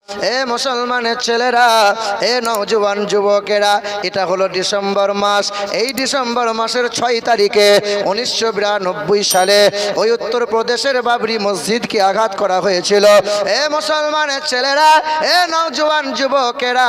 এ মুসলমানের ছেলেরা, এ নওজোয়ান যুবকেরা, এটা হলো ডিসেম্বর মাস। এই ডিসেম্বর মাসের 6 তারিখে 1992 সালে ওই উত্তরপ্রদেশের বাবরি মসজিদকে আঘাত করা হয়েছিল। এ মুসলমানের ছেলেরা, এ নওজোয়ান যুবকেরা,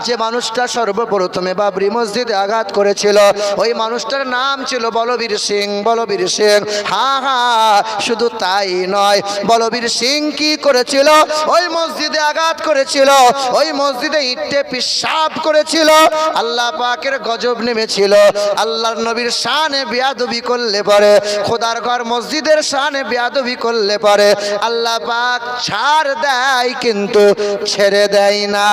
যে মানুষটা সর্বপ্রথমে বাবরি মসজিদে আঘাত করেছিল ওই মানুষটার নাম ছিল বলবীর সিং। বলবীর সিং, হ্যাঁ হ্যাঁ, শুধু তাই নয়, বলবীর সিং কি করেছিল? ওই মসজিদে আঘাত করেছিল, ওই মসজিদে ইটে পেশাব করেছিল। আল্লাহ পাকের গজব নেমেছিল। আল্লাহর নবীর শানে বেয়াদবি করলে পরে, খোদার ঘর মসজিদের শানে বেয়াদবি করলে পরে আল্লাহ পাক ছাড় দেয়, কিন্তু ছেড়ে দেয় না।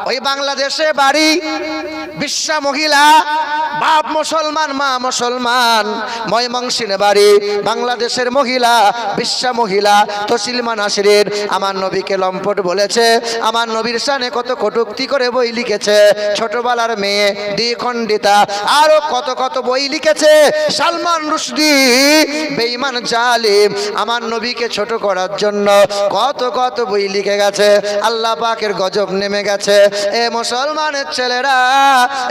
ওই বাংলাদেশে বাড়ি, বিশ্বা মহিলা, বাপ মুসলমান, মা মুসলমান, ময়মনসিংহে বাড়ি, বাংলাদেশের মহিলা, বিশ্বা মহিলা তসলিমা নাসরিন আমার নবীকে লম্পট বলেছে, আমার নবীর শানে কত কটূক্তি করে বই লিখেছে। ছোটবেলার মেয়ে দ্বিখণ্ডিতা, আরো কত কত বই লিখেছে। সালমান রুশদি বেঈমান জালিম আমার নবীকে ছোট করার জন্য কত কত বই লিখে গেছে। আল্লাহ পাকের গজব নেমে গেছে। এ মুসলমানের ছেলেরা,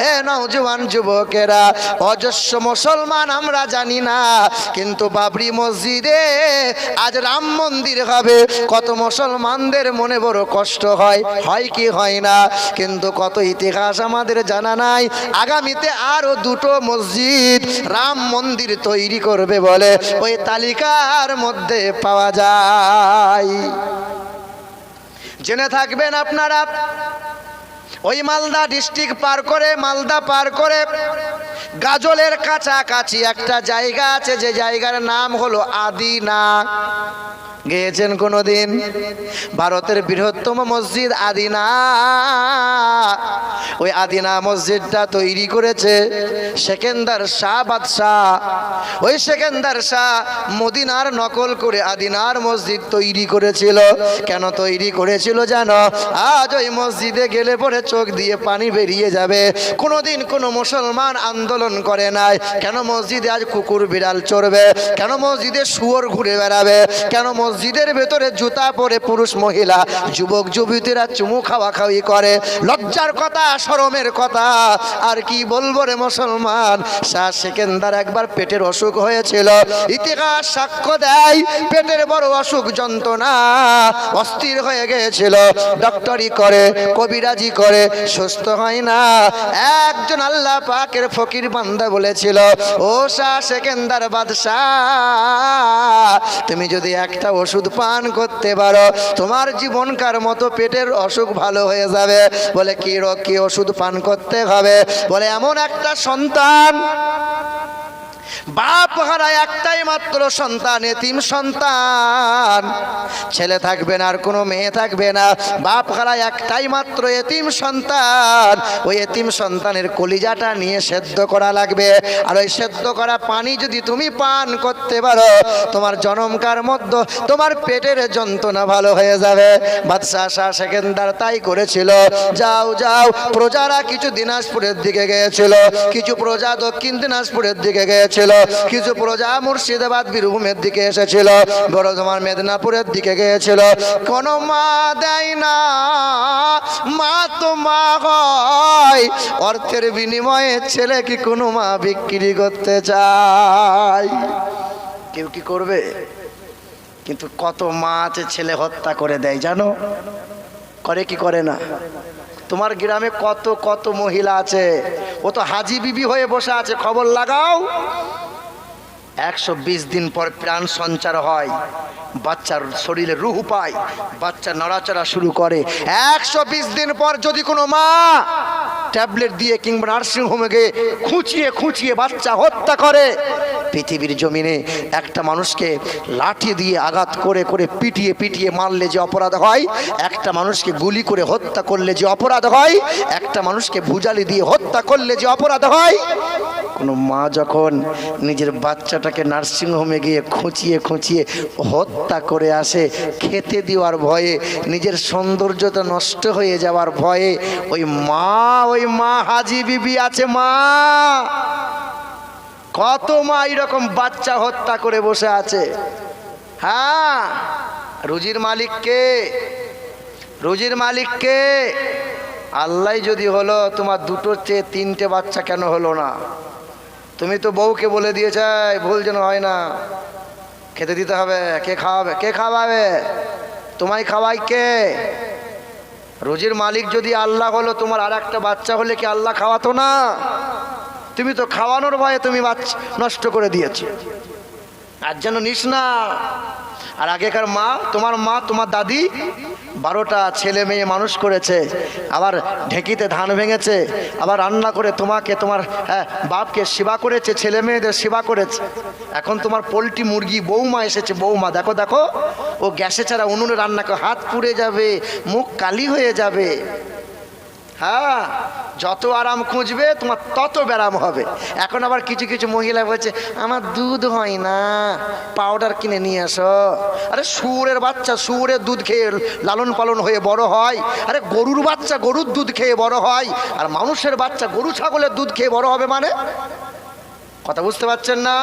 এ নওজোয়ান যুবকেরা, অজস্র মুসলমান আমরা জানি না, কিন্তু বাবরি মসজিদে আজ রাম মন্দির হবে। কত মুসলমানদের মনে বড় কষ্ট হয়, হয় কি হয় না? কিন্তু কত ইতিহাস আমাদের জানা নাই। আগামীতে আরো দুটো মসজিদ রাম মন্দির তৈরি করবে বলে ওই তালিকার মধ্যে পাওয়া যায়। জেনে থাকবেন আপনারা, ওই মালদা ডিস্ট্রিক্ট পার করে, মালদা পার করে গাজলের কাছাকাছি একটা জায়গা আছে, যে জায়গার নাম হলো আদিনা। গিয়েছেন কোনোদিন? ভারতের বৃহত্তম মসজিদ আদিনা। ওই আদিনা মসজিদটা তৈরি করেছে সেকেন্দার শাহ বাদশাহ। ওই সেকেন্দার শাহ মদিনার নকল করে আদিনার মসজিদ তৈরি করেছিল। কেন তৈরি করেছিল জানো? আজ ওই মসজিদে গেলে পরে চোখ দিয়ে পানি বেরিয়ে যাবে। কোনোদিন কোনো মুসলমান আন্দোলন করে নাই। কেন মসজিদে আজ কুকুর বিড়াল চড়বে? কেন মসজিদে শুয়োর ঘুরে বেড়াবে? কেন মসজিদের ভেতরে জুতা পরে পুরুষ মহিলা যুবক যুবতীরা চুমু খাওয়াখাওয়ি করে? লজ্জার কথা, শরমের কথা। আর কি বলবো রে মুসলমান, শাহ সেকেন্দার একবার পেটের অসুখ হয়েছিল। ইতিহাস সাক্ষ্য দেয় পেটের বড় অসুখ, যন্ত্রণা, অস্থির হয়ে গিয়েছিল। ডক্টরি করে, কবিরাজি করে, সুস্থ হয় না। একজন আল্লাহ পাকের ফকির বান্দা বলেছিল, ও শাহ সেকেন্দার বাদশাহ, তুমি যদি একটা ওষুধ পান করতে পারো তোমার জীবনকার মতো পেটের অসুখ ভালো হয়ে যাবে। বলে কি রোগ, কি ওষুধ পান করতে হবে? বলে এমন একটা সন্তান, বাপ হারায় একটাই মাত্র সন্তান, এতিম সন্তান, ছেলে থাকবে না আর কোনো মেয়ে থাকবে না, বাপ হারায় একটাই মাত্র এতিম সন্তান। ওই এতিম সন্তানের কলিজাটা নিয়ে সেদ্ধ করা লাগবে। আর ওই সেদ্ধ করা পানি যদি তুমি পান করতে পারো তোমার জনমকার মধ্যে তোমার পেটের যন্ত্রণা ভালো হয়ে যাবে। বাদশাহ শাহ সেকেন্দার তাই করেছিল। যাও যাও, প্রজারা কিছু দিনাজপুরের দিকে গিয়েছিল, কিছু প্রজা দক্ষিণ দিনাজপুরের দিকে গিয়েছিল, কিছু প্রজা মুর্শিদাবাদ বীরভূমের দিকে এসেছিল, বর্ধমান মেদিনীপুরের দিকে গিয়েছিল। কোন মা দেয় না, মা তো মা হয়। অর্থের বিনিময়ে ছেলে কি কোনো মা বিক্রি করতে চায়? কেউ কি করবে? কিন্তু কত মা আছে ছেলে হত্যা করে দেয় জানো? করে কি করে না? তোমার গ্রামে কত কত মহিলা আছে, ও তো হাজি বিবি হয়ে বসে আছে। খবর লাগাও, 120 দিন পর প্রাণ সঞ্চার হয়, বাচ্চার শরীরে রুহ পায়, বাচ্চা নড়াচড়া শুরু করে। 120 দিন পর যদি কোনো মা ট্যাবলেট দিয়ে কিংবা নার্সিংহোমে গিয়ে খুঁচিয়ে খুঁচিয়ে বাচ্চা হত্যা করে, পৃথিবীর জমিনে একটা মানুষকে লাঠি দিয়ে আঘাত করে করে পিটিয়ে পিটিয়ে মারলে যে অপরাধ হয়, একটা মানুষকে গুলি করে হত্যা করলে যে অপরাধ হয়, একটা মানুষকে ভুজালি দিয়ে হত্যা করলে যে অপরাধ হয়, কোনো মা যখন নিজের বাচ্চাটাকে নার্সিংহোমে গিয়ে খুঁচিয়ে খুঁচিয়ে হত্যা করে আসে, খেতে দেওয়ার ভয়ে, নিজের সৌন্দর্যতা নষ্ট হয়ে যাওয়ার ভয়ে, ওই মা হাজি বিবি আছে। মা কত মা এরকম বাচ্চা হত্যা করে বসে আছে। হ্যাঁ, রুজির মালিক কে? রুজির মালিক কে? আল্লাহ যদি হলো, তোমার দুটোর চেয়ে তিনটে বাচ্চা কেন হলো না? তুমি তো বউকে বলে দিয়েছে ভুল যেন হয় না, খেতে দিতে হবে। কে খাওয়াবে? কে খাওয়াবে? তোমায় খাওয়াই কে? রুজির মালিক যদি আল্লাহ হলো, তোমার আর একটা বাচ্চা হলে কি আল্লাহ খাওয়াতো না? তুমি তো খাওয়ানোর ভয়ে তুমি বাচ্চা নষ্ট করে দিয়েছো। আর যেন নিস না। আর আগেকার মা, তোমার দাদি 12টা ছেলে মেয়ে মানুষ করেছে, আবার ঢেঁকিতে ধান ভেঙেছে, আবার রান্না করে তোমাকে তোমার বাপকে সেবা করেছে, ছেলে মেয়েদের সেবা করেছে। এখন তোমার পোলট্রি মুরগি বৌমা এসেছে, বৌমা দেখো দেখো ও গ্যাসে ছাড়া উনুনে রান্না করে, হাত পুড়ে যাবে, মুখ কালি হয়ে যাবে। হ্যাঁ, যত আরাম খুঁজবে তোমার তত ব্যারাম হবে। এখন আবার কিছু কিছু মহিলা বলছে আমার দুধ হয় না, পাউডার কিনে নিয়ে আসো। আরে শুয়োরের বাচ্চা শুয়োরের দুধ খেয়ে লালন পালন হয়ে বড় হয়, আরে গরুর বাচ্চা গরুর দুধ খেয়ে বড় হয়, আর মানুষের বাচ্চা গরু ছাগলের দুধ খেয়ে বড় হবে। মানে কথা বুঝতে পারছেন না?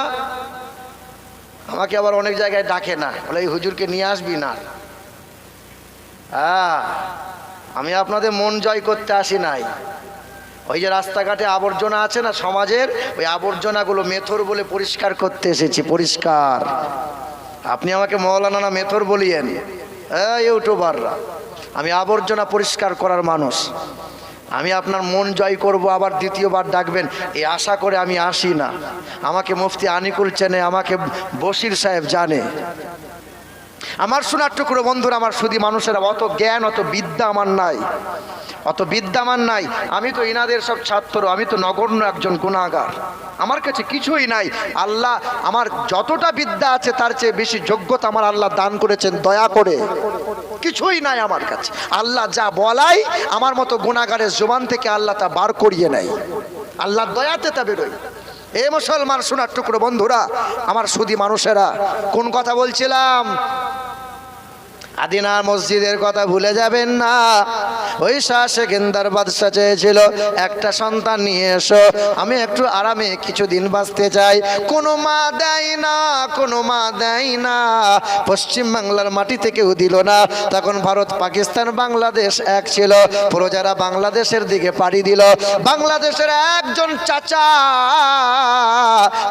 আমাকে আবার অনেক জায়গায় ডাকে না, বলে এই হুজুরকে নিয়ে আসবি না। হ্যাঁ, আমি আপনাদের মন জয় করতে আসি নাই। ওই যে রাস্তাঘাটে আবর্জনা আছে না সমাজের, ওই আবর্জনাগুলো মেথর বলে পরিষ্কার করতে এসেছি। পরিষ্কার। আপনি আমাকে মৌলানা না মেথর বলিয়েন, ইউটিউবাররা। আমি আবর্জনা পরিষ্কার করার মানুষ। আমি আপনার মন জয় করব, আবার দ্বিতীয়বার ডাকবেন এই আশা করে আমি আসি না। আমাকে মুফতি আনিকুল চেনে, আমাকে বশির সাহেব জানে। আমার শোনার টুকরো বন্ধুরা, আমার শুধু মানুষেরা, অত জ্ঞান অত বিদ্যা আমার নাই, অত বিদ্যামান নাই। আমি তো ইনাদের সব ছাত্র, আমি তো নগণ্য একজন গুনাহগার, আমার কাছে কিছুই নাই। আল্লাহ আমার যতটা বিদ্যা আছে তার চেয়ে বেশি যোগ্যতা আমার আল্লাহ দান করেছেন দয়া করে। কিছুই নাই আমার কাছে। আল্লাহ যা বলাই আমার মতো গুনাহগারের জবান থেকে আল্লাহ তা বার করিয়ে নেয়, আল্লাহর দয়াতে তা বেরোয়। এ মুসলমান শোনার টুকরো বন্ধুরা, আমার শুধু মানুষেরা, কোন কথা বলছিলাম? আদিনা মসজিদের কথা ভুলে যাবেন না। ওই শাহ সেকেন্দার বাদশা চেয়েছিল একটা সন্তান নিয়ে এসো, আমি একটু আরামে কিছুদিন বাঁচতে চাই। কোনো মা দেয় না, কোনো মা দেয় না। পশ্চিম বাংলার মাটি থেকেও দিল না। তখন ভারত পাকিস্তান বাংলাদেশ এক ছিল। প্রজারা বাংলাদেশের দিকে পাড়ি দিল। বাংলাদেশের একজন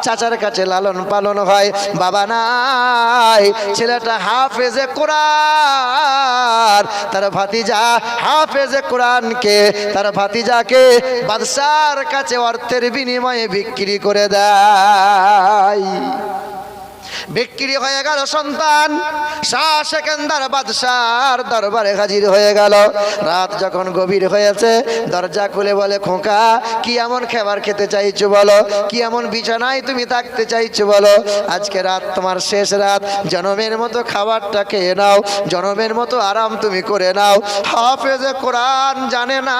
চাচার কাছে লালন পালন হয়, বাবা নাই। ছেলেটা হাফেজে কোরআন, তার ভাতিজা হাফেজে কোরআনকে, তার ভাতিজাকে বাদশার কাছে অর্থের বিনিময়ে বিক্রি করে দেয়। বিক্রি হয়ে গেল সন্তান। শাহ সেকেন্দার বাদশার দরবারে হাজির হয়ে গেল। রাত যখন গভীর হয়েছে, দরজা খুলে বলে, খোকা কি এমন খাবার খেতে চাইছো বলো, কি এমন বিছানায় তুমি থাকতে চাইছো বলো। আজকে রাত তোমার শেষ রাত, জনমের মতো খাবারটা খেয়ে নাও, জনমের মতো আরাম তুমি করে নাও। হাফেজে কোরআন জানে না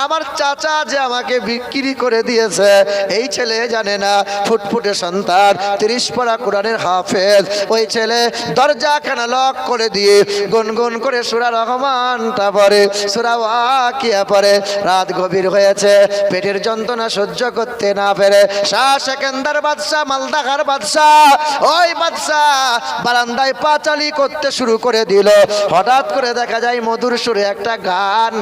আমার চাচা যে আমাকে বিক্রি করে দিয়েছে, এই ছেলে জানে না। ফুটফুটে সন্তান, 30 পারা কোরআনের হাফেজ। ওই ছেলে দরজা খানা লক করে দিয়ে গুনগুন করে সূরা রহমানটা পড়ে, সূরা ওয়াকিয়া পড়ে। রাত গভীর হয়েছে, পেটের যন্ত্রণা সহ্য করতে না পেরে শাহ সেকেন্দার বাদশা, মালদাগার বাদশা, ওই বাদশা বারান্দায় পাঁচালি করতে শুরু করে দিল। হঠাৎ করে দেখা যায় মধুর সুরে একটা গান,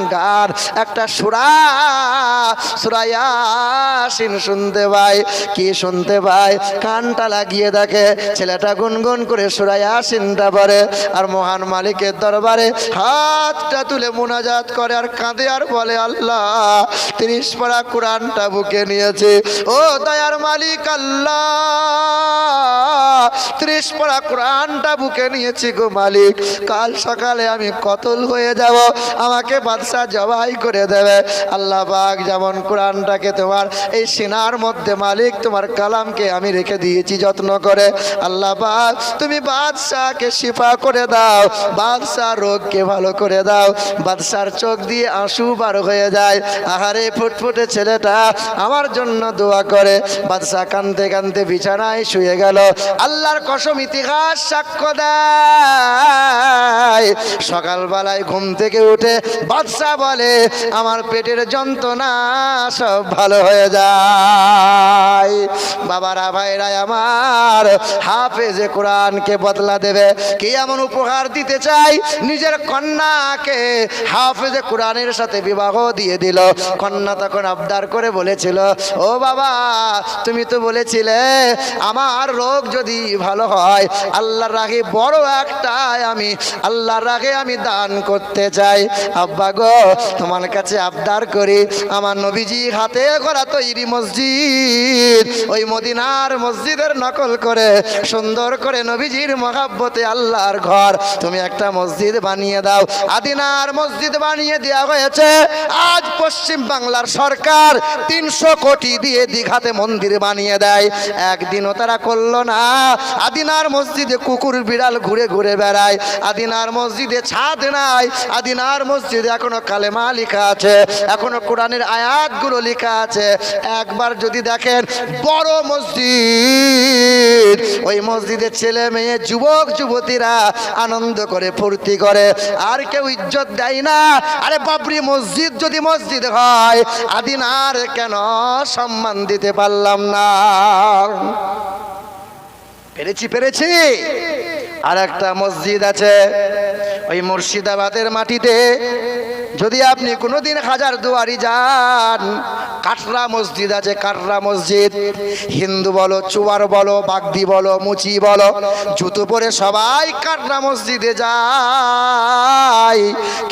একটা সূরা ইয়াসিন শুনতে পায়। কি শুনতে পায়? কানটা লাগিয়ে দেখে ছেলেটা গুনগুন করে সূরা ইয়াসিনটা পড়ে, আর মহান মালিকের দরবারে হাতটা তুলে মুনাজাত করে আর কাঁদে আর বলে, আল্লাহ 30 পারা কোরআনটা বুকে নিয়েছে। ও দয়ার মালিক আল্লাহ, 30 পারা কোরআনটা বুকে নিয়েছি গো মালিক। কাল সকালে আমি কতল হয়ে যাব, আমাকে বাদশা জবাই করে দেবে। আল্লাহ পাক যেমন কোরআনটাকে তোমার এই সিনার মধ্যে মালিক তোমার কালামকে আমি রেখে দিয়েছি যত্ন করে, আল্লাহ পাক তুমি বাদশাকে শিফা করে দাও, বাদশার রোগকে ভালো করে দাও। বাদশার চোখ দিয়ে আঁসু বার হয়ে যায়। আহারে ফুটফুটে ছেলেটা আমার জন্য দোয়া করে। বাদশা কাঁদতে কাঁদতে বিছানায় শুয়ে গেল। আল্লাহর কসম ইতিহাস সাক্ষ্য দেয় সকালবেলায় ঘুম থেকে উঠে বাদশা বলে আমার পেটের যন্ত্রণা সব ভালো হয়ে যায়। বাবারা ভাইরা আমার, হাফেজে কোরআনকে বদলা দেবে কি এমন উপহার দিতে চাই, নিজের কন্যাকে হাফেজে কোরআনের সাথে বিবাহ দিয়ে দিল। কন্যা তখন আবদার করে বলেছিল, ও বাবা তুমি তো বলেছিলে আমার রোগ যদি ভালো হয় আল্লাহর রাগে বড় একটা আমি আল্লাহর রাগে আমি দান করতে চাই। আব্বা গো তোমার কাছে আবদার করি, আমার নবীজি হাতে করা তৈরি মসজিদ, ওই মদিনার মসজিদের নকল করে সুন্দর করে নবীজির মহাব্বতে আল্লাহর ঘর তুমি একটা মসজিদ বানিয়ে দাও। আদিনার মসজিদ বানিয়ে দেওয়া হয়েছে। আজ পশ্চিম বাংলার সরকার 300 কোটি দিয়ে দীঘাতে মন্দির বানিয়ে দেয়, একদিনও তারা করলো না। আদিনার মসজিদে কুকুর বিড়াল ঘুরে ঘুরে বেড়ায়, আদিনার মসজিদে ছাদ নাই, আদিনার মসজিদে এখনো কালেমা লেখা আছে, এখনো কোরআনের আয়াতগুলো লেখা আছে। একবার যদি দেখেন বড় মসজিদ, ওই মসজিদে ছেলে মেয়ে যুবক যুবতীরা আনন্দ করে ফুর্তি করে, আর কেউ ইজ্জত দেয় না। আরে বাবরি মসজিদ যদি মসজিদ হয় আদিনার কেন সম্মান দিতে পারলাম না? পেরেছি। আর একটা মসজিদ আছে ওই মুর্শিদাবাদের মাটিতে, যদি আপনি কোনোদিন হাজারদুয়ারি যান, কাটরা মসজিদ আছে, কাটরা মসজিদ। হিন্দু বলো, চুয়ার বলো, বাগদি বলো, মুচি বলো, জুতো পরে সবাই কাটরা মসজিদে যায়।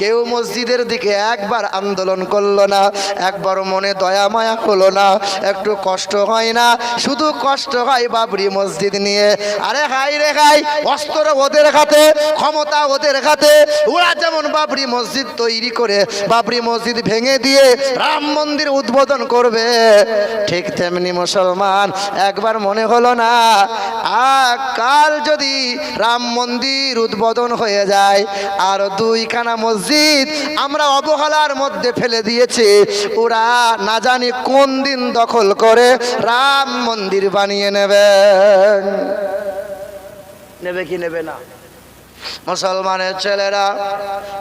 কেউ মসজিদের দিকে একবার আন্দোলন করলো না, একবার মনে দয়া মায়া হলো না, একটু কষ্ট হয় না? শুধু কষ্ট হয় বাবরি মসজিদ নিয়ে। আরে হাই রে হাই, অস্ত্র ওদের হাতে, ক্ষমতা ওদের হাতে। ওরা যেমন বাবরি মসজিদ তৈরি করে বাবরি মসজিদ ভেঙে দিয়ে রাম মন্দির উদ্বোধন করবে, ঠিক তেমনি মুসলমান একবার মনে হলো না কাল যদি রাম মন্দির উদ্বোধন হয়ে যায় আর 2খানা মসজিদ আমরা অবহেলার মধ্যে ফেলে দিয়েছি, ওরা না জানি কোন দিন দখল করে রাম মন্দির বানিয়ে নেবে কি নেবে না? মুসলমানের ছেলেরা,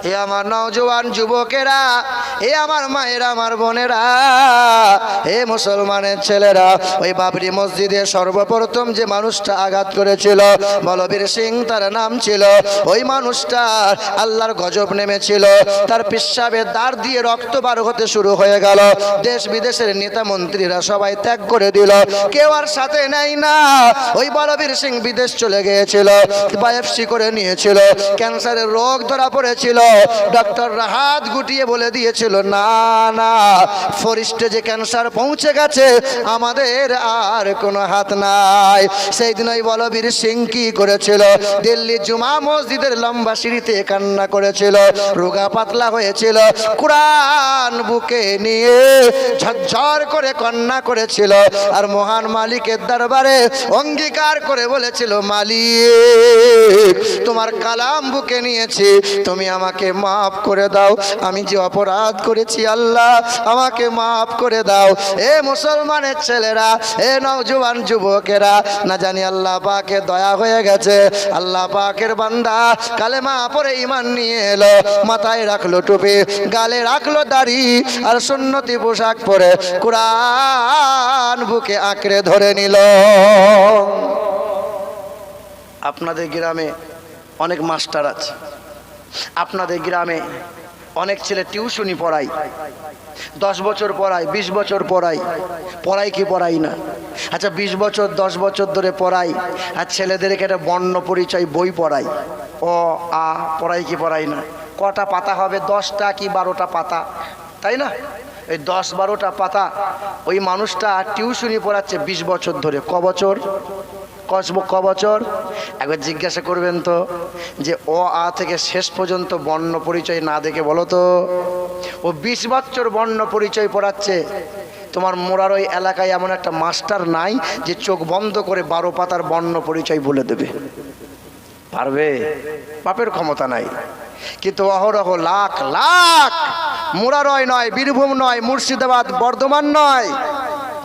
এ আমার নওজোয়ান যুবকেরা, এ আমার মায়েরা, আমার বোনেরা, এ মুসলমানের ছেলেরা, ওই বাবরি মসজিদে সর্বপ্রথম যে মানুষটা আঘাত করেছিল বলবীর সিং তার নাম ছিল। ওই মানুষটা আল্লাহর গজব নেমেছিল, তার পেশাবের দ্বার দিয়ে রক্ত বার হতে শুরু হয়ে গেল। দেশ বিদেশের নেতা মন্ত্রীরা সবাই ত্যাগ করে দিল, কেউ আর সাথে নেই না। ওই বলবীর সিং বিদেশ চলে গিয়েছিল, বায়োপসি করে নিয়েছিল, ক্যান্সারের রোগ ধরা পড়েছিল। ডক্টর হাত গুটিয়ে বলে দিয়েছিল, না না, ফরিস্টে যে ক্যান্সার পৌঁছে গেছে, আমাদের আর কোনো হাত নাই। সেই দিন ওই বলবীর সিং কি করেছিল? দিল্লি জুমা মসজিদের লম্বা সিঁড়িতে কান্না করেছিল, রোগা পাতলা হয়েছিল, কোরআন বুকে নিয়ে ঝরঝর করে কান্না করেছিল, আর মহান মালিকের দরবারে অঙ্গীকার করে বলেছিল, মালিক তোমার কালাম বুকে নিয়েছি, তুমি আমাকে মাফ করে দাও, আমি যে অপরাধ করেছি আল্লাহ আমাকে মাফ করে দাও। এ মুসলমানের ছেলেরা, এ নওজোয়ান যুবকেরা, না জানি আল্লাহ পাকের দয়া হয়ে গেছে, আল্লাহ পাকের বান্দা কালেমা পড়ে ঈমান নিয়ে এলো, মাথায় রাখলো টুপি, গালে রাখলো দাড়ি, আর সুন্নতি পোশাক পরে কোরআন বুকে আঁকড়ে ধরে নিল। আপনাদের গ্রামে অনেক মাস্টার আছে, আপনাদের গ্রামে অনেক ছেলে টিউশনি পড়াই, 10 বছর পড়াই, 20 বছর পড়াই কি পড়াই না? আচ্ছা 20 বছর 10 বছর ধরে পড়াই, আর ছেলেদেরকে একটা বর্ণ পরিচয় বই পড়াই, অ আ পড়াই কি পড়াই না? কটা পাতা হবে? 10টা কি 12টা পাতা, তাই না? এই 10-12টা পাতা ওই মানুষটা টিউশনি পড়াচ্ছে 20 বছর ধরে। ক বছর? একবার জিজ্ঞাসা করবেন তো, যে অ আ থেকে শেষ পর্যন্ত বর্ণ পরিচয় না দেখে বলো তো, ও 20 বছর বর্ণ পরিচয় পড়াচ্ছে। তোমার মোড়ার ওই এলাকায় এমন একটা মাস্টার নাই যে চোখ বন্ধ করে 12 পাতার বর্ণ পরিচয় বলে দেবে? পারবে? বাপের ক্ষমতা নাই। কিন্তু অহরহ লাখ লাখ, মোড়ারয় নয়, বীরভূম নয়, মুর্শিদাবাদ, বর্ধমান নয়,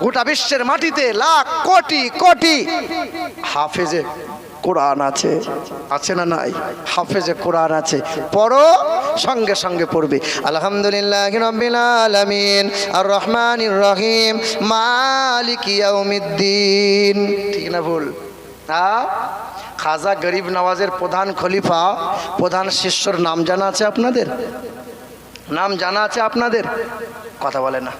গোটা বিশ্বের মাটিতে লাখ কোটি কোটি হাফেজে কোরআন আছে, আছে না নাই? হাফেজে কোরআন আছে, পড়ো, সঙ্গে সঙ্গে পড়বে। আলহামদুলিল্লাহি রাব্বিল আলামিন আর রহমানির রহিম মালিকি ইয়াউমিদ্দিন। ঠিক না ভুল? খাজা গরিব নওয়াজের প্রধান খলিফা, প্রধান শিষ্যর নাম জানা আছে আপনাদের? নাম জানা আছে আপনাদের? কথা বলে না।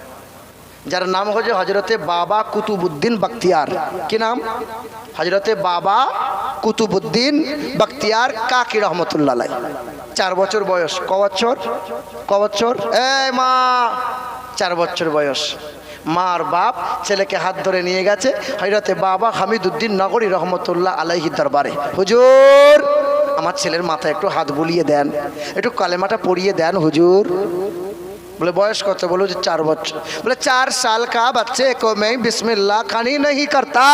যার নাম হচ্ছে হজরতে বাবা কুতুবউদ্দিন বখতিয়ার। কি নাম? হজরতে বাবা কুতুবউদ্দিন বখতিয়ার কাকি রহমতুল্লাহ আলাইহি। 4 বছর বয়স। ক বছর? ক বছর? এই মা, 4 বছর বয়স। মা আর বাপ ছেলেকে হাত ধরে নিয়ে গেছে হজরতে বাবা হামিদউদ্দিন নগরী রহমতুল্লাহ আলাইহি দরবারে। হুজুর, আমার ছেলের মাথায় একটু হাত বুলিয়ে দেন, একটু কালেমাটা পড়িয়ে দেন হুজুর। बोले बयस कत? बोलो 4 बच्चों। बोले 4 साल का बच्चे को मैं बिस्मिल्लाह खानी नहीं करता।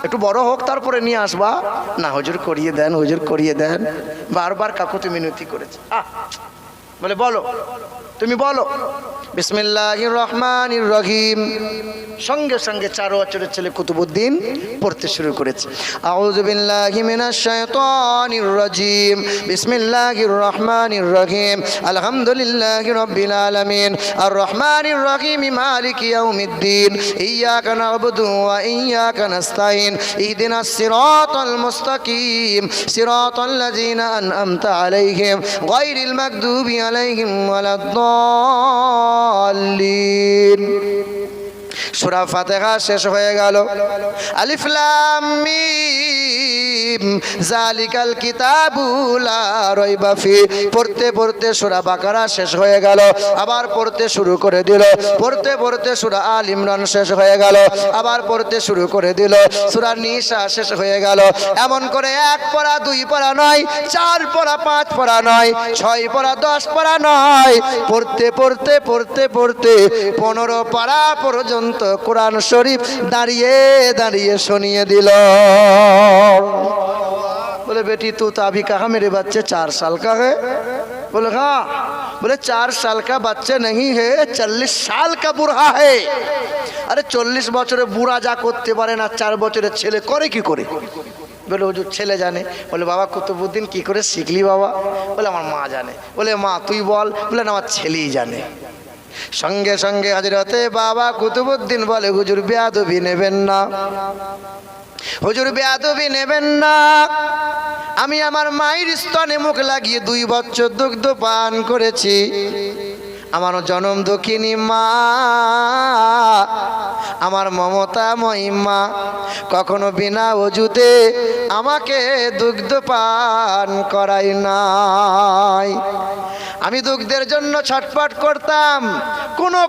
একটু বড় হোক তারপরে নিয়ে আসবা। না হুজুর করিয়ে দেন, হুজুর করিয়ে দেন। বারবার কাকুতি মিনতি করেছে। বলে বলো, তুমি বলো বিসমিল্লাহির রহমানির রহিম। সঙ্গে সঙ্গে 4 বছরের ছেলে কুতুবউদ্দিন পড়তে শুরু করেছে। আউযু বিল্লাহি মিনাশ শাইতানির রাজিম বিসমিল্লাহির রহমানির রহিম আলহামদুলিল্লাহি রাব্বিল আলামিন আর রহমানির রহিম মালিকি ইয়াউমিদ্দিন ইয়্যাকা না'বুদু ওয়া ইয়্যাকা নাস্তাইন ইহদিনাস সিরাতাল মুস্তাকিম সিরাতাল লাযিনা আন'আমতা আলাইহিম গায়রিল মাগদুবি আলাইহিম ওয়ালাদ-দাল্লিন। সূরা ফাতিহা শেষ হয়ে গেল। আলিফ লাম মিম যালিকাল কিতাবু লা রাইবা ফি। পড়তে পড়তে সূরা বাকারা শেষ হয়ে গেল, আবার পড়তে শুরু করে দিল। পড়তে পড়তে সূরা আল ইমরান শেষ হয়ে গেল, আবার পড়তে শুরু করে দিল। সূরা নিসা শেষ হয়ে গেল। এমন করে 1 পড়া 2 পড়া নয়, 4 পড়া 5 পড়া নয়, 6 পড়া 10 পড়া নয়, পড়তে পড়তে পড়তে পড়তে 15 পড়া পর্যন্ত कुरान शरीफ दाड़िए दाड़िए सुनिए दिल। बोले बेटी तू तो अभी कहा मेरे बच्चे 4 साल का है? बोले हाँ। बोले 4 साल का बच्चे नहीं है, 40 साल का बुढ़ा है। अरे 40 বছরে বুড়া যা করতে পারে না 4 বছরের ছেলে করে কি করে? বলে হুজুর ছেলে জানে। বলে বাবা কুতুবউদ্দিন কি করে শিখলি বাবা? বলে আমার মা জানে। বলে মা তুই বল। বলে না আমার ছেলেই জানে। সঙ্গে সঙ্গে হযরতে বাবা কুতুবউদ্দিন বলে হুজুর বেয়াদবি নেবেন না, হুজুর বেয়াদবি নেবেন না। আমি আমার মায়ের স্তনে মুখ লাগিয়ে 2 বছর দুগ্ধ পান করেছি। আমার জনম দুঃখিনী মা, আমার মমতাময়ী মা কখনো বিনা ওযুতে আমাকে দুগ্ধ পান করাই নাই। আমি দুগ্ধের জন্য ছটফট করতাম।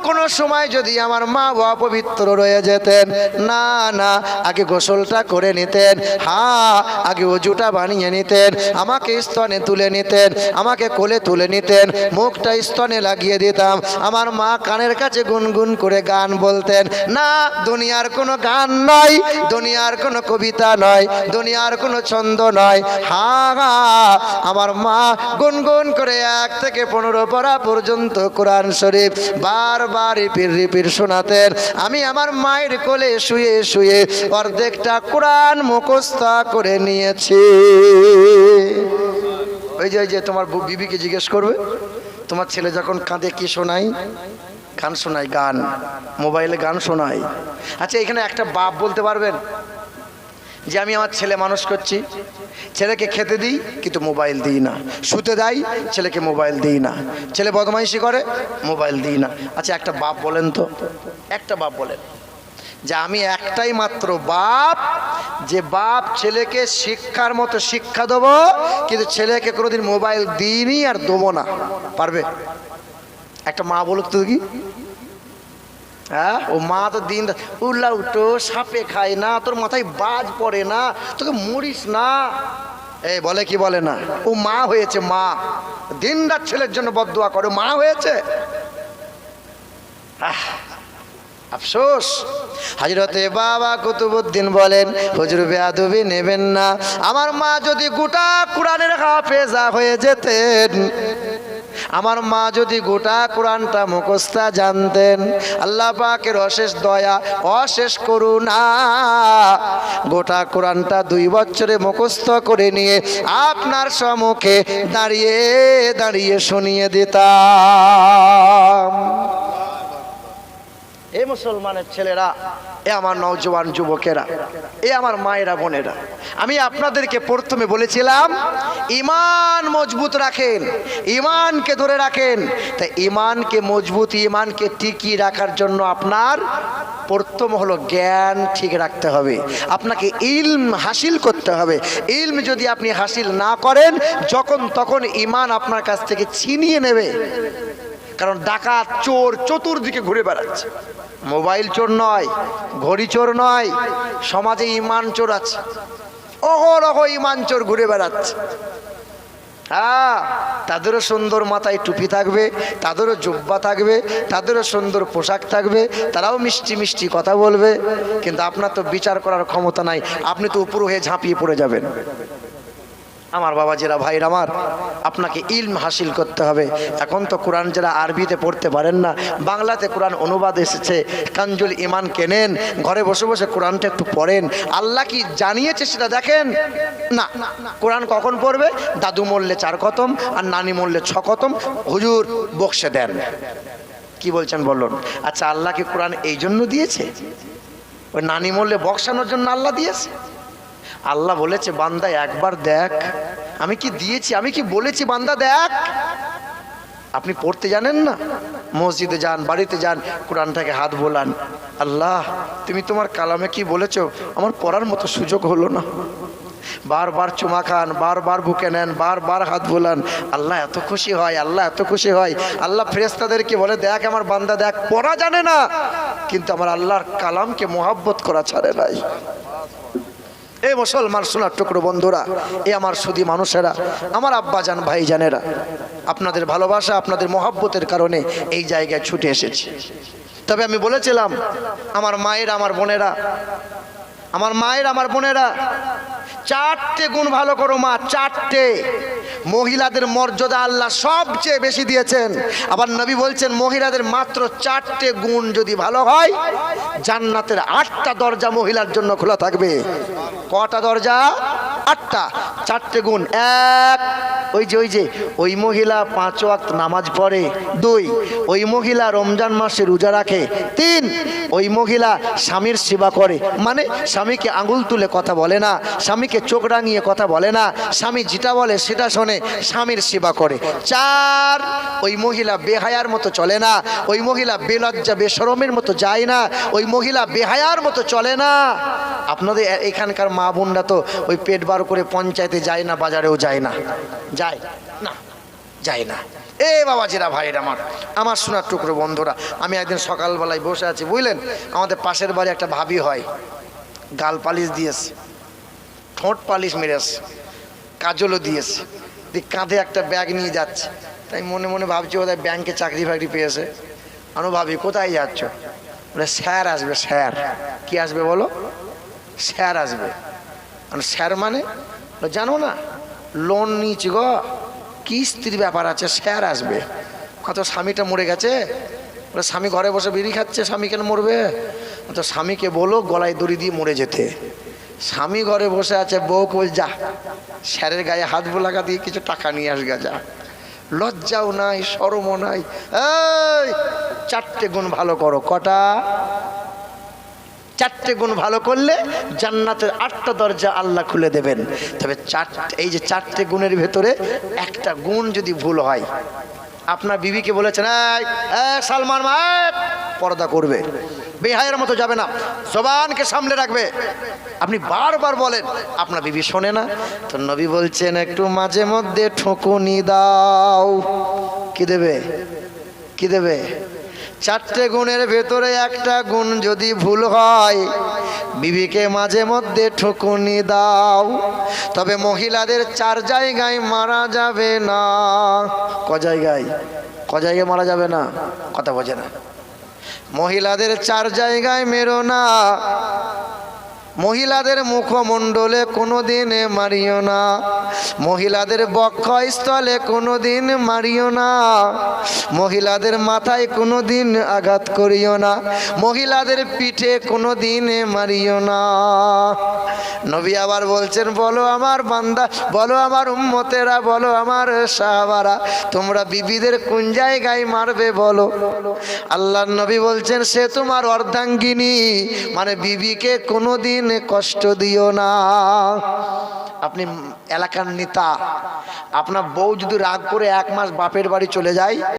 কোন সময় যদি আমার মা অপবিত্র রয়ে যেতেন, না না আগে গোসলটা করে নিতেন, হ্যাঁ আগে ওযুটা বানিয়ে নিতেন, আমাকে স্তনে তুলে নিতেন, আমাকে কোলে তুলে নিতেন, মুখটা স্তনে লাগিয়ে দিতাম। আমার মা কানের কাছে গুনগুন করে গান বলতেন। না দুনিয়ার কোনো গান নয়, দুনিয়ার কোনো কবিতা নয়, দুনিয়ার কোনো ছন্দ নয়, হ্যাঁ আমার মা গুনগুন করে 1 থেকে 15 পড়া পর্যন্ত কোরআন শরীফ বারবার রিপিট শোনাতেন। আমি আমার মায়ের কোলে শুয়ে শুয়ে অর্ধেকটা কোরআন মুখস্থ করে নিয়েছি। ওই যে তোমার বিবিকে জিজ্ঞেস করবে তোমার ছেলে যখন কাঁদে কি শোনাই? গান শোনাই, গান, মোবাইলে গান শোনাই। আচ্ছা এখানে একটা বাপ বলতে পারবেন যে আমি আমার ছেলে মানুষ করছি, ছেলেকে খেতে দিই কিন্তু মোবাইল দিই না, শুতে দেই ছেলেকে মোবাইল দিই না, ছেলে বদমাইশি করে মোবাইল দিই না। আচ্ছা একটা বাপ বলেন তো, একটা বাপ বলেন যে আমি একটাই মাত্র বাপ, যে বাপ ছেলেকে শিক্ষার মতো শিক্ষা দেবো কিন্তু ছেলেকে কোনোদিন মোবাইল দিইনি আর দেবো না। পারবে? একটা মা বলুক তো কি? হ্যাঁ ও মা তো দিন উল্লা উঠো সাপে খায় না, তোর মাথায় বাজ পড়ে না, তোকে মরিস না, এই বলে কি বলে না? ও মা হয়েছে, মা দিন রাত ছেলের জন্য বদদুয়া করে, মা হয়েছে। আফসোস। হযরতে বাবা কুতুবউদ্দিন বলেন হুজুর বেয়াদবি নেবেন না। আমার মা যদি গোটা কোরআনের হাফেজা হয়ে যেতেন, আমার মা যদি গোটা কোরআনটা মুখস্থ জানতেন, আল্লাহ পাকের অশেষ দয়া অশেষ করুণা, গোটা কোরআনটা 2 বছরে মুখস্থ করে নিয়ে আপনার সম্মুখে দাঁড়িয়ে দাঁড়িয়ে শুনিয়ে দিতাম। এ মুসলমানের ছেলেরা, এ আমার নওজোয়ান যুবকেরা, এ আমার মায়েরা বোনেরা, আমি আপনাদেরকে প্রথমে বলেছিলাম ঈমান মজবুত রাখেন, ঈমানকে ধরে রাখেন। তাই ঈমানকে মজবুত, ঈমানকে টিকিয়ে রাখার জন্য আপনার প্রথম হলো জ্ঞান ঠিক রাখতে হবে, আপনাকে ইলম হাসিল করতে হবে। ইলম যদি আপনি হাসিল না করেন, যখন তখন ঈমান আপনার কাছ থেকে ছিনিয়ে নেবে। কারণ ডাকাত চোর চতুর্দিকে ঘুরে বেড়াচ্ছে, মোবাইল চোর নয়, ঘড়ি চোর নয়, সমাজে ঈমান চোর আছে, অহরহ ঈমান চোর ঘুরে বেড়াচ্ছে। হ্যাঁ, তাদেরও সুন্দর মাথায় টুপি থাকবে, তাদেরও জুব্বা থাকবে, তাদেরও সুন্দর পোশাক থাকবে, তারাও মিষ্টি মিষ্টি কথা বলবে, কিন্তু আপনার তো বিচার করার ক্ষমতা নাই, আপনি তো উপর হয়ে ঝাঁপিয়ে পড়ে যাবেন। আমার বাবাজিরা, ভাইরা আমার, আপনাকে ইলম হাসিল করতে হবে। এখন তো কোরআন যারা আরবিতে পড়তে পারেন না, বাংলাতে কোরআন অনুবাদ এসেছে, কানজুল ঈমান কেনেন, ঘরে বসে বসে কোরআনটা একটু পড়েন। আল্লাহ কি জানিয়েছে সেটা দেখেন না। কোরআন কখন পড়বে? দাদু মরলে 4 খতম আর নানি মরলে 6 খতম, হুজুর বক্সে দেন। কি বলছেন বলুন? আচ্ছা, আল্লাহ কি কোরআন এই জন্য দিয়েছে? ওই নানি মরলে বক্সানোর জন্য আল্লাহ দিয়েছে? আল্লাহ বলেছে, বান্দা একবার দেখ আমি কি দিয়েছি, আমি কি বলেছি, বান্দা দেখ। আপনি পড়তে জানেন না, মসজিদে যান, বাড়িতে যান, কোরআনটাকে হাত বোলান, আল্লাহ তুমি তোমার কালামে কি বলেছো, আমার পড়ার মতো সুযোগ হলো না। বারবার চুমা খান, বারবার বুকে নেন, বারবার হাত বোলান, আল্লাহ এত খুশি হয়, আল্লাহ এত খুশি হয়। আল্লাহ ফেরেশতাদেরকে বলে, দেখ আমার বান্দা দেখ, পড়া জানে না কিন্তু আমার আল্লাহর কালামকে মোহাব্বত করা ছাড়ে নাই। এ মুসলমান সোনার টুকরো বন্ধুরা, এ আমার সুধী মানুষেরা, আমার আব্বাজান ভাইজানেরা, আপনাদের ভালোবাসা, আপনাদের মোহাব্বতের কারণে এই জায়গায় ছুটে এসেছি। তবে আমি বলেছিলাম, আমার মায়ের, আমার বোনেরা, আমার মায়ের, আমার বোনেরা, 4টে গুণ ভালো করো মা, 4টে। মহিলাদের মর্যাদা আল্লাহ সবচেয়ে বেশি দিয়েছেন। আবার নবী বলছেন, মহিলাদের মাত্র 4টে গুণ যদি ভালো হয়, জান্নাতের 8টা দরজা মহিলার জন্য খোলা থাকবে। কটা দরজা? 8টা। 4টে গুণ। 1, ওই মহিলা 5 ওয়াক্ত নামাজ পড়ে। 2, ওই মহিলা রমজান মাসে রোজা রাখে। 3, ওই মহিলা স্বামীর সেবা করে, মানে স্বামীকে আঙুল তুলে কথা বলে না, স্বামীকে চোখ রাঙিয়ে কথা বলে না, স্বামী যেটা বলে সেটা শোনে, স্বামীর সেবা করে। 4, ওই মহিলা বেহায়ার মতো চলে না, ওই মহিলা বেলজ্জা বেশরমের মতো যায় না, ওই মহিলা বেহায়ার মতো চলে না। আপনাদের এখানকার মা বোনরা তো ওই পেট বার করে পঞ্চায়েতে যায় না, বাজারেও যায় না, যায় না, যায় না। এ বাবাজিরা, ভাইরা আমার, আমার সোনার টুকরো বন্ধুরা, আমি একদিন সকালবেলায় বসে আছি, বুঝলেন, আমাদের পাশের বাড়ি একটা ভাবি হয়, গাল পালিশ দিয়েছে, ঠোঁট পালিশ মেরেছে, কাজলও দিয়েছে, কাঁধে একটা ব্যাগ নিয়ে যাচ্ছে। তাই মনে মনে ভাবছি ওদের ব্যাংকে চাকরি ফাকরি পেয়েছে। আমি ভাবি, কোথায় যাচ্ছ? বলে স্যার আসবে। স্যার? কি আসবে বলো? স্যার আসবে। স্যার মানে জানো না, লোন নিয়েছি গো, কিস্তির ব্যাপার আছে, স্যার আসবে। কত স্বামীটা মরে গেছে, বলে স্বামী ঘরে বসে বিড়ি খাচ্ছে, স্বামী কেন মরবে? তো স্বামীকে বলো গলায় দড়ি দিয়ে মরে যেতে। স্বামী ঘরে বসে আছে, বউকে বল, যা স্যারের গায়ে হাত বোলাকা দিয়ে কিছু টাকা নিয়ে আসগা, যা। লজ্জাও নাই, শরমও নাই। এই 4টে গুণ ভালো করো। কটা? 4টে গুণ ভালো করলে জান্নাতের 8টা দরজা আল্লাহ খুলে দেবেন। তবে এই যে 4টে গুণের ভেতরে একটা গুণ যদি ভুল হয়, আপনার বিবিকে বলেছেন, সালমান মা পর্দা করবে, বেহায়ের মতো যাবে না, জবানকে সামলে রাখবে, আপনি বারবার বলেন, আপনার বিবি শোনে না, তো নবী বলছেন একটু মাঝে মধ্যে ঠুকুনি দাও। কি দেবে? কি দেবে? 4টে গুণের ভেতরে একটা গুণ যদি ভুল হয়, বিবিকে মাঝে মধ্যে ঠুকুনি দাও। তবে মহিলাদের 4 জায়গায় মারা যাবে না। ক জায়গায় মারা যাবে না? কথা বোঝে না। মহিলাদের 4 জায়গায় মেরো না। মহিলাদের মুখমণ্ডলে কোনোদিন মারিও না, মহিলাদের বক্ষস্থলে কোনোদিন মারিও না, মহিলাদের মাথায় কোনোদিন আঘাত করিও না, মহিলাদের পিঠে কোনোদিন মারিও না। নবী আবার বলছেন, বলো আমার বান্দা, বলো আমার উম্মতেরা, বলো আমার সাহাবারা, তোমরা বিবিদের কোন জায়গায় মারবে বলো। আল্লাহর নবী বলছেন, সে তোমার অর্ধাঙ্গিনী, মানে বিবিকে কোনোদিন কষ্ট দিও না। আপনি এলাকার নেতা, আপনার বউ যদি রাগ করে 1 মাস বাপের বাড়ি চলে যায়,